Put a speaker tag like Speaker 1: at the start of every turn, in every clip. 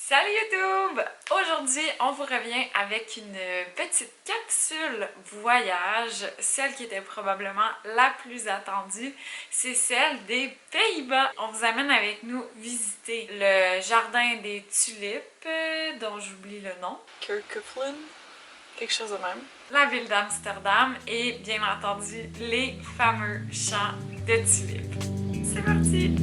Speaker 1: Salut YouTube! Aujourd'hui, on vous revient avec une petite capsule voyage, celle qui était probablement la plus attendue, c'est celle des Pays-Bas. On vous amène avec nous visiter le jardin des tulipes, dont j'oublie le nom.
Speaker 2: Kirkcudbright, quelque chose de même.
Speaker 1: La ville d'Amsterdam et bien entendu les fameux champs de tulipes. C'est parti!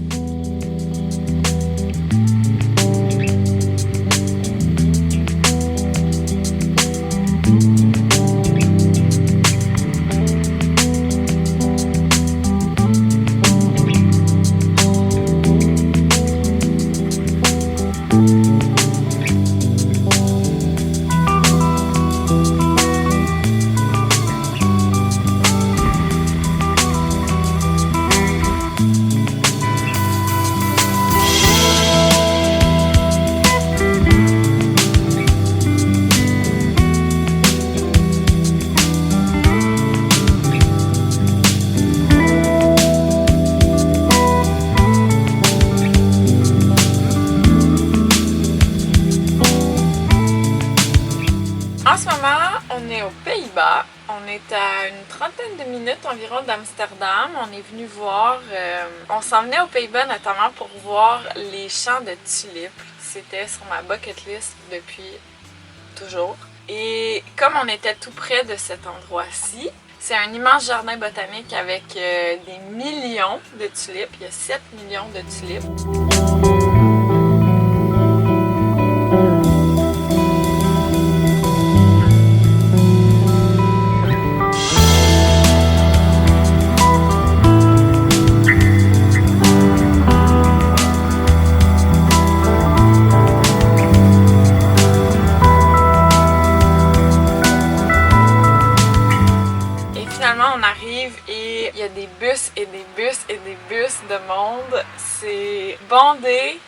Speaker 2: En ce moment, on est aux Pays-Bas. On est à une trentaine de minutes environ d'Amsterdam. On est venu voir... on s'en venait aux Pays-Bas notamment pour voir les champs de tulipes. C'était sur ma bucket list depuis toujours. Et comme on était tout près de cet endroit-ci, c'est un immense jardin botanique avec des millions de tulipes. Il y a 7 millions de tulipes. On arrive et il y a des bus et des bus et des bus de monde. C'est bondé,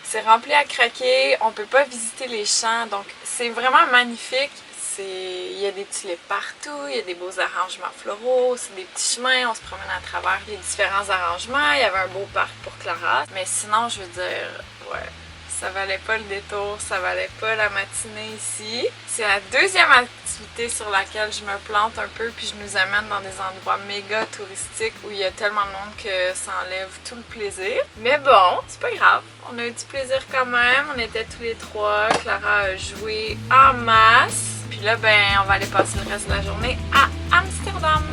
Speaker 2: c'est rempli à craquer, on peut pas visiter les champs, donc c'est vraiment magnifique. Il y a des tulipes partout, il y a des beaux arrangements floraux, c'est des petits chemins, on se promène à travers les différents arrangements. Il y avait un beau parc pour Clara, mais sinon je veux dire, ouais, ça valait pas le détour, ça valait pas la matinée ici. C'est la deuxième activité sur laquelle je me plante un peu, puis je nous amène dans des endroits méga touristiques où il y a tellement de monde que ça enlève tout le plaisir. Mais bon, c'est pas grave, on a eu du plaisir quand même, on était tous les trois, Clara a joué en masse. Puis là, ben, on va aller passer le reste de la journée à Amsterdam.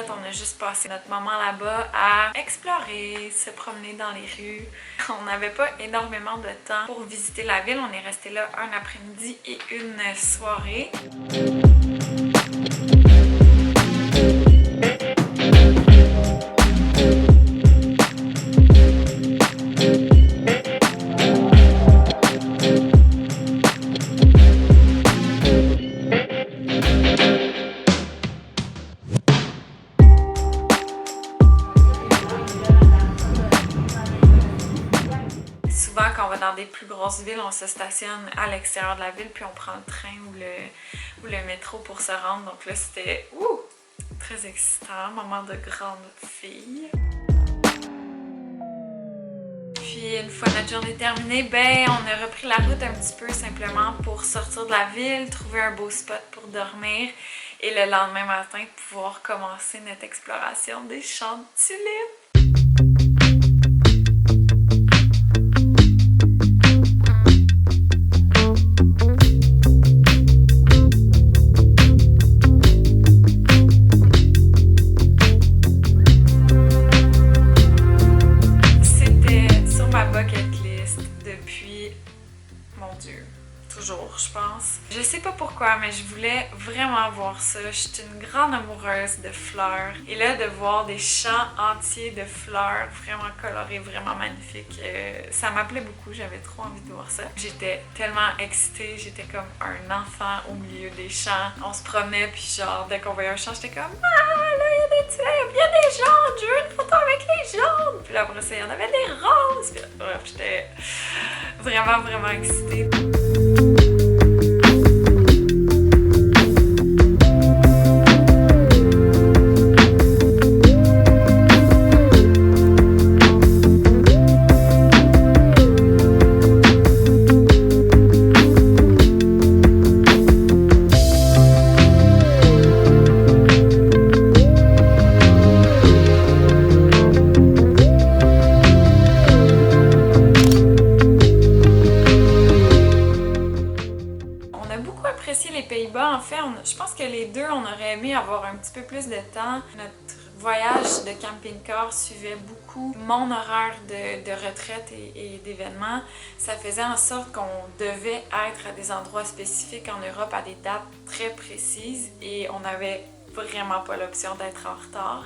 Speaker 2: On a juste passé notre moment là-bas à explorer, se promener dans les rues. On n'avait pas énormément de temps pour visiter la ville. On est resté là un après-midi et une soirée. Quand on va dans des plus grosses villes, on se stationne à l'extérieur de la ville, puis on prend le train ou le métro pour se rendre. Donc là, c'était très excitant, moment de grande fille. Puis une fois notre journée terminée, ben on a repris la route un petit peu simplement pour sortir de la ville, trouver un beau spot pour dormir et le lendemain matin pouvoir commencer notre exploration des champs de tulipes. Je sais pas pour
Speaker 1: pourquoi, mais je voulais vraiment voir ça. Je suis une grande amoureuse de fleurs. Et là, de voir des champs entiers de fleurs vraiment colorées, vraiment magnifiques, ça m'appelait beaucoup. J'avais trop envie de voir ça. J'étais tellement excitée. J'étais comme un enfant au milieu des champs. On se promenait, puis genre, dès qu'on voyait un champ, j'étais comme « Ah, là, il y a des tulipes, il y a des jaunes, je veux une photo avec les jaunes! » Puis là, après ça, il y en avait des roses. Puis là, bref, j'étais vraiment, vraiment excitée. Les Pays-Bas, en fait, je pense que les deux, on aurait aimé avoir un petit peu plus de temps. Notre voyage de camping-car suivait beaucoup mon horaire de retraite et d'événements. Ça faisait en sorte qu'on devait être à des endroits spécifiques en Europe à des dates très précises et on n'avait vraiment pas l'option d'être en retard.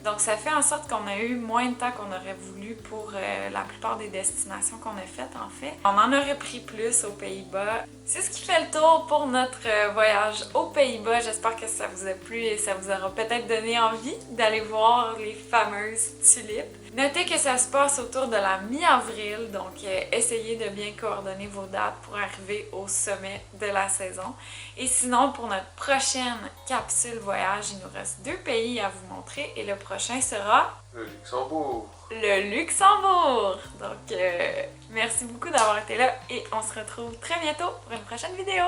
Speaker 1: Donc ça fait en sorte qu'on a eu moins de temps qu'on aurait voulu pour la plupart des destinations qu'on a faites en fait. On en aurait pris plus aux Pays-Bas. C'est ce qui fait le tour pour notre voyage aux Pays-Bas. J'espère que ça vous a plu et ça vous aura peut-être donné envie d'aller voir les fameuses tulipes. Notez que ça se passe autour de la mi-avril, donc essayez de bien coordonner vos dates pour arriver au sommet de la saison. Et sinon, pour notre prochaine capsule voyage, il nous reste 2 pays à vous montrer et le prochain sera...
Speaker 3: Le Luxembourg!
Speaker 1: Le Luxembourg! Donc, merci beaucoup d'avoir été là et on se retrouve très bientôt pour une prochaine vidéo!